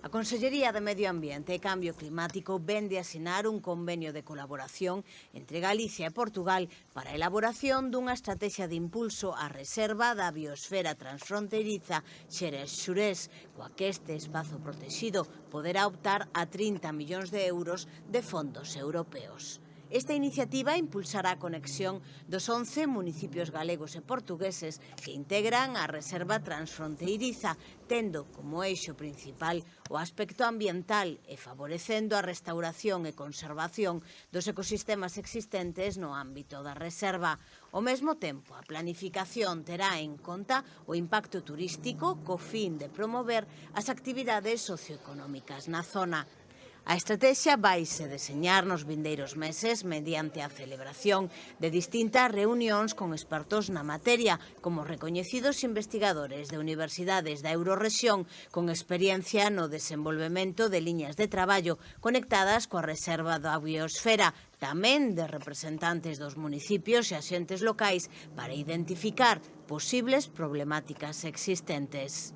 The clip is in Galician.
A Consellería de Medio Ambiente e Cambio Climático vén de asinar un convenio de colaboración entre Galicia e Portugal para a elaboración dunha estrategia de impulso á reserva da biosfera transfronteiriza Xerés-Xurés, coa que este espazo protexido poderá optar a 30 millóns de euros de fondos europeos. Esta iniciativa impulsará a conexión dos 11 municipios galegos e portugueses que integran a reserva transfronteiriza, tendo como eixo principal o aspecto ambiental e favorecendo a restauración e conservación dos ecosistemas existentes no ámbito da reserva. Ao mesmo tempo, a planificación terá en conta o impacto turístico co fin de promover as actividades socioeconómicas na zona. A estratexia vaise deseñar nos vindeiros meses mediante a celebración de distintas reunións con expertos na materia, como recoñecidos investigadores de universidades da Eurorrexión con experiencia no desenvolvemento de liñas de traballo conectadas coa reserva da biosfera, tamén de representantes dos municipios e axentes locais para identificar posibles problemáticas existentes.